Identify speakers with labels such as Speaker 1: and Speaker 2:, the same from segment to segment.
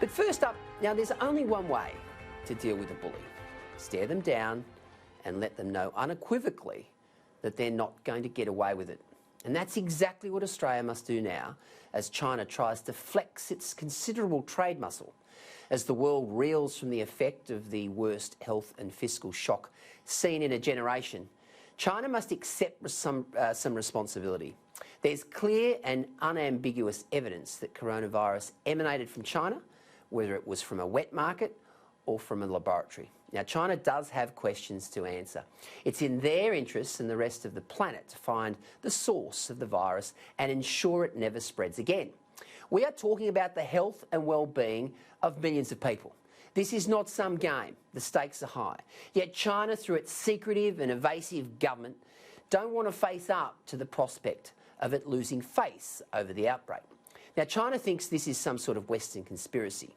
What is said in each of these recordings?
Speaker 1: But first up, now there's only one way to deal with a bully. Stare them down and let them know unequivocally that they're not going to get away with it. And that's exactly what Australia must do now as China tries to flex its considerable trade muscle. As the world reels from the effect of the worst health and fiscal shock seen in a generation, China must accept some responsibility. There's clear and unambiguous evidence that coronavirus emanated from China, whether it was from a wet market or from a laboratory. Now, China does have questions to answer. It's in their interests and the rest of the planet to find the source of the virus and ensure it never spreads again. We are talking about the health and well-being of millions of people. This is not some game. The stakes are high. Yet China, through its secretive and evasive government, don't want to face up to the prospect of it losing face over the outbreak. Now, China thinks this is some sort of Western conspiracy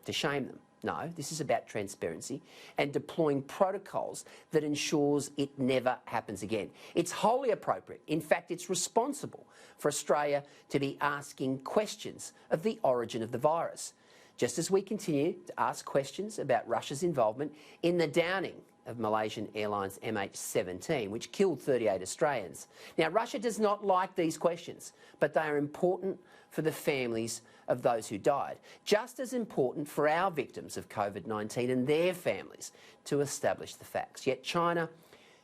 Speaker 1: to shame them. No, this is about transparency and deploying protocols that ensures it never happens again. It's wholly appropriate. In fact, it's responsible for Australia to be asking questions of the origin of the virus, just as we continue to ask questions about Russia's involvement in the downing of Malaysian Airlines MH17, which killed 38 Australians. Now, Russia does not like these questions, but they are important for the families of those who died, just as important for our victims of COVID-19 and their families to establish the facts. Yet China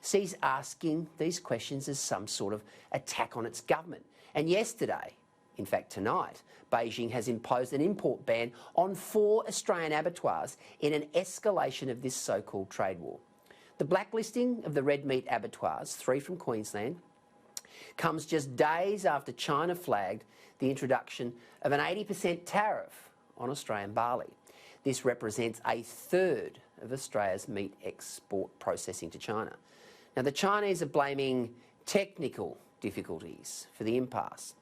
Speaker 1: sees asking these questions as some sort of attack on its government. And yesterday, in fact tonight, Beijing has imposed an import ban on 4 Australian abattoirs in an escalation of this so-called trade war. The blacklisting of the red meat abattoirs, 3 from Queensland, comes just days after China flagged the introduction of an 80% tariff on Australian barley. This represents a third of Australia's meat export processing to China. Now, the Chinese are blaming technical difficulties for the impasse,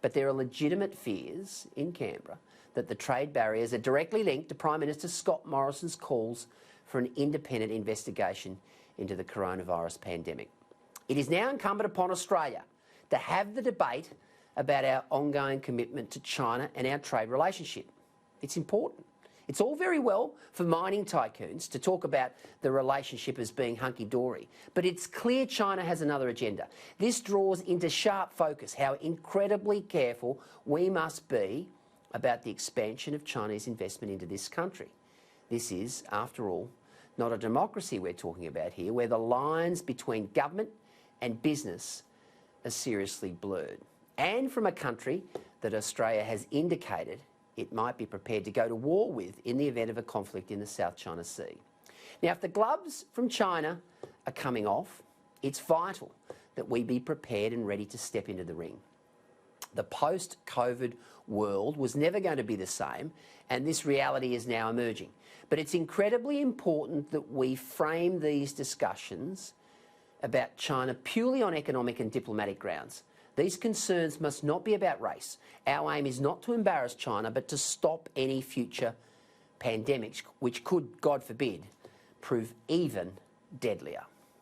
Speaker 1: but there are legitimate fears in Canberra that the trade barriers are directly linked to Prime Minister Scott Morrison's calls for an independent investigation into the coronavirus pandemic. It is now incumbent upon Australia to have the debate about our ongoing commitment to China and our trade relationship. It's important. It's all very well for mining tycoons to talk about the relationship as being hunky-dory, but it's clear China has another agenda. This draws into sharp focus how incredibly careful we must be about the expansion of Chinese investment into this country. This is, after all, not a democracy we're talking about here, where the lines between government and business are seriously blurred. And from a country that Australia has indicated it might be prepared to go to war with in the event of a conflict in the South China Sea. Now, if the gloves from China are coming off, it's vital that we be prepared and ready to step into the ring. The post-COVID world was never going to be the same, and this reality is now emerging. But it's incredibly important that we frame these discussions about China purely on economic and diplomatic grounds. These concerns must not be about race. Our aim is not to embarrass China, but to stop any future pandemics, which could, God forbid, prove even deadlier.